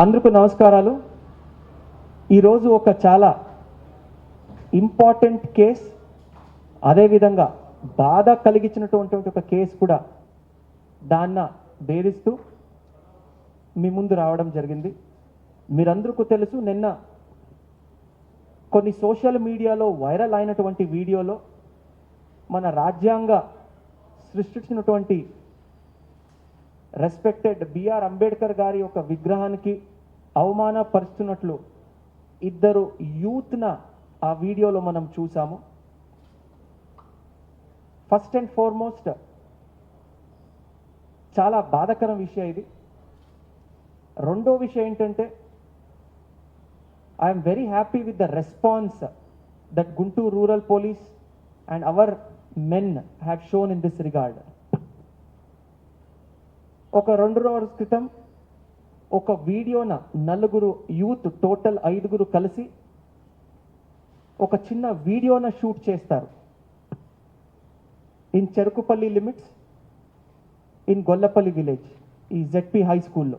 అందరికీ నమస్కారాలు. ఈరోజు ఒక చాలా ఇంపార్టెంట్ కేస్, అదేవిధంగా బాధ కలిగించినటువంటి ఒక కేసు కూడా దాన్ని భేదిస్తూ మీ ముందు రావడం జరిగింది. మీరందరికీ తెలుసు, నిన్న కొన్ని సోషల్ మీడియాలో వైరల్ అయినటువంటి వీడియోలో మన రాజ్యాంగ సృష్టించినటువంటి రెస్పెక్టెడ్ బిఆర్ అంబేద్కర్ గారి ఒక విగ్రహానికి అవమానపరుస్తున్నట్లు ఇద్దరు యూత్న ఆ వీడియోలో మనం చూసాము. ఫస్ట్ అండ్ ఫార్మోస్ట్ చాలా బాధాకరం విషయం ఇది. రెండో విషయం ఏంటంటే, I'm very happy with the response that Guntur rural police and hour men have shown in this regard. ఒక 2 రోజుల క్రితం ఒక వీడియోన నలుగురు యూత్, టోటల్ 5గురు కలిసి ఒక చిన్న వీడియోన షూట్ చేస్తారు in Cherukupalli limits in Gollapalli village, ఈ జెడ్పీ హై స్కూల్లో.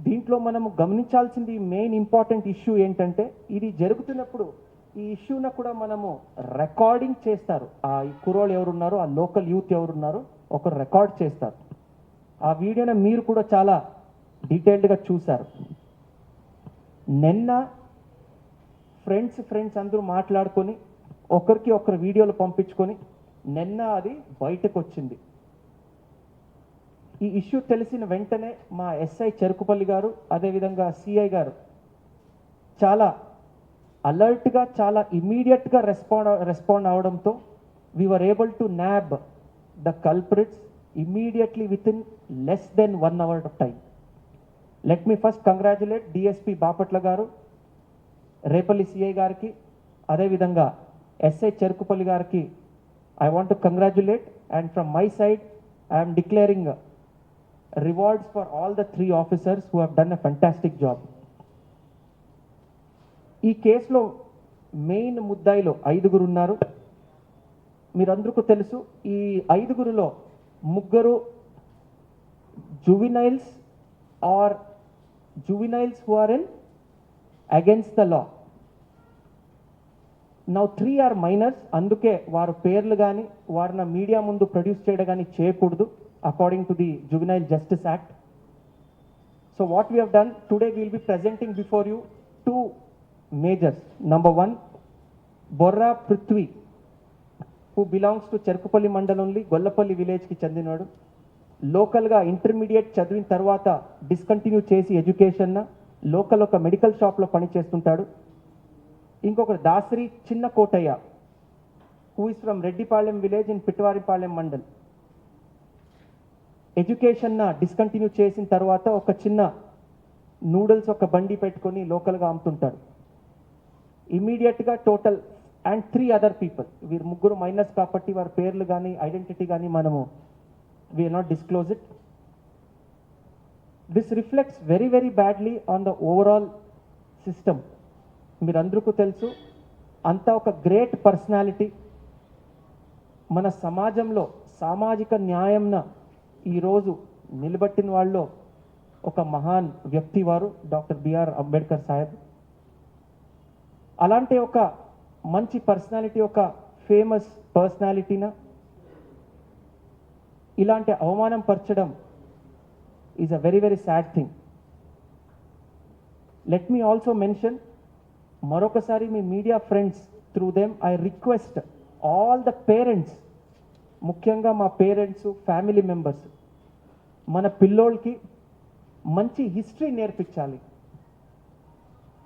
దీంట్లో మనము గమనించాల్సింది మెయిన్ ఇంపార్టెంట్ ఇష్యూ ఏంటంటే, ఇది జరుగుతున్నప్పుడు ఈ ఇష్యూన కూడా మనము రికార్డింగ్ చేస్తారు. ఆ కుర్రోళ్ళు ఎవరున్నారో, ఆ లోకల్ యూత్ ఎవరున్నారో ఒకరు రికార్డ్ చేస్తారు. ఆ వీడియోని మీరు కూడా చాలా డీటెయిల్డ్గా చూశారు. నిన్న ఫ్రెండ్స్ అందరూ మాట్లాడుకొని ఒకరికి ఒకరు వీడియోలు పంపించుకొని నిన్న అది బయటకు వచ్చింది. ఈ ఇష్యూ తెలిసిన వెంటనే మా ఎస్ఐ చెరుకుపల్లి గారు, అదేవిధంగా సిఐ గారు చాలా అలర్ట్గా, చాలా ఇమీడియట్గా రెస్పాండ్ అవడంతో we were able to nab the culprits immediately within less than 1 hour of time. Let me first congratulate DSP Bapatla garu, Repalli CI gariki, ade vidhanga SA Cherukupalli gariki I want to congratulate, and from my side I am declaring rewards for all the 3 officers who have done a fantastic job. ఈ కేసులో main ముద్దాయిలో 5గురు ఉన్నారు. మీరందరికీ తెలుసు, ఈ 5గురులో 3 juveniles or juveniles who are in against the law. Now 3 are minors. అందుకే వారు పేర్లు కానీ వారిని మీడియా ముందు ప్రొడ్యూస్ చేయడం కానీ చేయకూడదు according to the juvenile justice act. So what we have done today, we will be presenting before you 2 majors. Number 1, Borra Prithvi, who belongs to Cherukupalli మండలంలో గొల్లపల్లి విలేజ్కి చెందినవాడు. లోకల్గా ఇంటర్మీడియట్ చదివిన తర్వాత డిస్కంటిన్యూ చేసి ఎడ్యుకేషన్ లోకల్ ఒక మెడికల్ షాప్లో పనిచేస్తుంటాడు. ఇంకొకరు Dasari Chinna Kotaiah, who is from Reddipalem village in Pitwaripalem mandal. Education discontinue చేసిన తర్వాత ఒక చిన్న నూడిల్స్ ఒక బండి పెట్టుకొని లోకల్గా అమ్ముతుంటాడు. ఇమీడియట్గా టోటల్ అండ్ 3 అదర్ పీపుల్, వీరు 3 మైనర్స్ కాబట్టి వారి పేర్లు కానీ ఐడెంటిటీ కానీ మనము we will not disclose it. This reflects very very badly on the overall system. మీరందరికీ తెలుసు, అంతా ఒక గ్రేట్ పర్సనాలిటీ మన సమాజంలో సామాజిక న్యాయంన ఈరోజు నిలబెట్టిన వాళ్ళు ఒక మహాన్ వ్యక్తి వారు డాక్టర్ బిఆర్ అంబేద్కర్ సాహెబ్. అలాంటి ఒక మంచి పర్సనాలిటీ, ఒక ఫేమస్ పర్సనాలిటీన ఇలాంటి అవమానం పరచడం is a very very sad thing. Let me also mention, మరొకసారి మీ media friends through them I request all the parents, ముఖ్యంగా మా పేరెంట్స్, ఫ్యామిలీ మెంబర్స్, మన పిల్లోళ్ళకి మంచి హిస్టరీ నేర్పించాలి.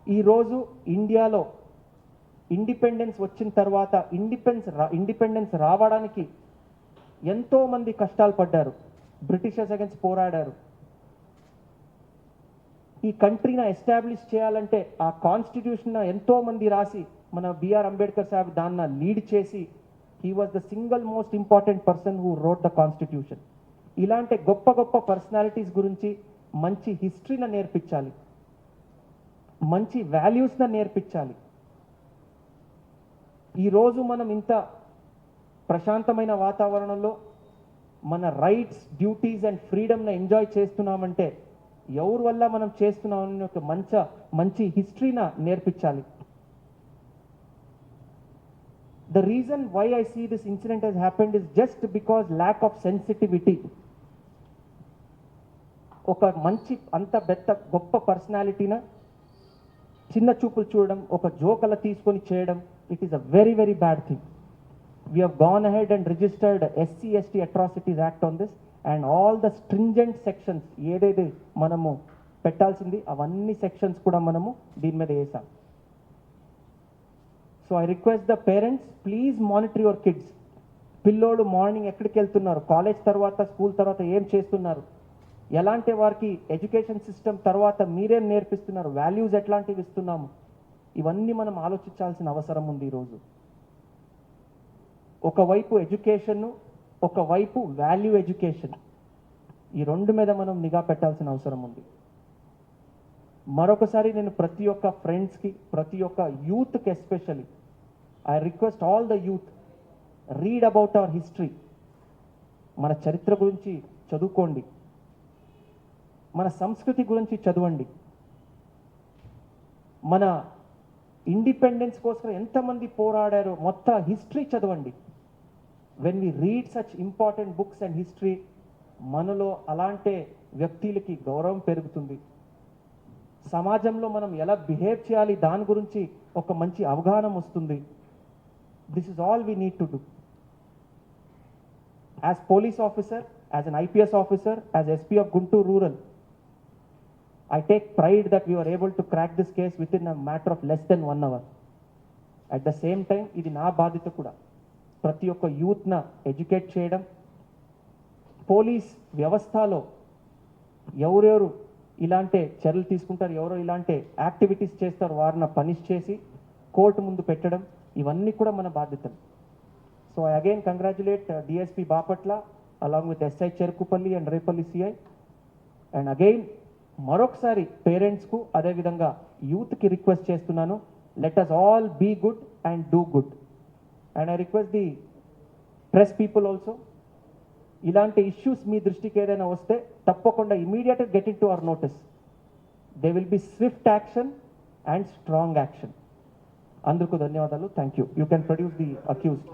ఈరోజు ఇండియాలో ఇండిపెండెన్స్ వచ్చిన తర్వాత ఇండిపెండెన్స్ రావడానికి ఎంతోమంది కష్టాలు పడ్డారు, బ్రిటిషర్స్ అగెన్స్ట్ పోరాడారు. ఈ కంట్రీని ఎస్టాబ్లిష్ చేయాలంటే ఆ కాన్స్టిట్యూషన్ ఎంతోమంది రాసి మన బిఆర్ అంబేద్కర్ సాహెబ్ దాన్ని లీడ్ చేసి, he was the single most important person who wrote the constitution. ఇలాంటి గొప్ప గొప్ప పర్సనాలిటీస్ గురించి మంచి హిస్టరీని నేర్పించాలి, మంచి వాల్యూస్ని నేర్పించాలి. ఈరోజు మనం ఇంత ప్రశాంతమైన వాతావరణంలో మన రైట్స్, డ్యూటీస్ అండ్ ఫ్రీడమ్ని ఎంజాయ్ చేస్తున్నామంటే ఎవరి వల్ల మనం చేస్తున్నామని ఒక మంచి హిస్టరీని నేర్పించాలి. The reason why I see this incident has happened is just because lack of sensitivity. ఒక మంచి అంత గొప్ప పర్సనాలిటీన చిన్న చూపులు చూడడం, ఒక జోక్ అలా తీసుకొని చేయడం, it is a very very bad thing. We have gone ahead and registered SC/ST Atrocities Act on this, and all the stringent sections ఏదైతే మనము పెట్టాల్సింది అవన్నీ సెక్షన్స్ కూడా మనము దీని మీద వేసాం. So I request the parents, please monitor your kids. పిల్లోడు మార్నింగ్ ఎక్కడికి వెళ్తున్నారు, కాలేజ్ తర్వాత స్కూల్ తర్వాత ఏం చేస్తున్నారు, ఎలాంటి వారికి ఎడ్యుకేషన్ సిస్టమ్ తర్వాత మీరేం నేర్పిస్తున్నారు, వాల్యూస్ ఎట్లాంటివి ఇస్తున్నాము, ఇవన్నీ మనం ఆలోచించాల్సిన అవసరం ఉంది ఈరోజు. ఒకవైపు ఎడ్యుకేషన్, ఒకవైపు వాల్యూ ఎడ్యుకేషన్, ఈ రెండు మీద మనం నిఘా పెట్టాల్సిన అవసరం ఉంది. మరొకసారి నేను ప్రతి ఒక్క ఫ్రెండ్స్కి, ప్రతి ఒక్క యూత్కి especially I request all the youth, read about our history. మన చరిత్ర గురించి చదువుకోండి, మన సంస్కృతి గురించి చదవండి, మన ఇండిపెండెన్స్ కోసం ఎంతమంది పోరాడారో మొత్తం హిస్టరీ చదవండి. When we read such important books and history, మనలో అలాంటి వ్యక్తులకి గౌరవం పెరుగుతుంది. సమాజంలో మనం ఎలా బిహేవ్ చేయాలి దాని గురించి ఒక మంచి అవగాహన వస్తుంది. This is all we need to do. As police officer, as an IPS officer, as SP of Guntur Rural, I take pride that we were able to crack this case within a matter of less than 1 hour. At the same time, ఇది నా బాధ్యత కూడా, ప్రతి ఒక్క యూత్న educate చేయడం. Police వ్యవస్థలో ఎవరెవరు ఇలాంటి చర్యలు తీసుకుంటారు, ఎవరో ఇలాంటి యాక్టివిటీస్ చేస్తారు, వారిని పనిష్ చేసి కోర్టు ముందు పెట్టడం, ఇవన్నీ కూడా మన బాధ్యతలు. So I again congratulate DSP Bapatla along with SI Cherukupalli and Repalle CI. And again మరొకసారి పేరెంట్స్కు అదేవిధంగా యూత్కి రిక్వెస్ట్ చేస్తున్నాను, let us all be good and do good. And I request the press people also, ఇలాంటి ఇష్యూస్ మీ దృష్టికి ఏదైనా వస్తే తప్పకుండా ఇమీడియట్గా get into our notice. They will be swift action and strong action. అందుకు ధన్యవాదాలు. Thank you. You can produce the accused.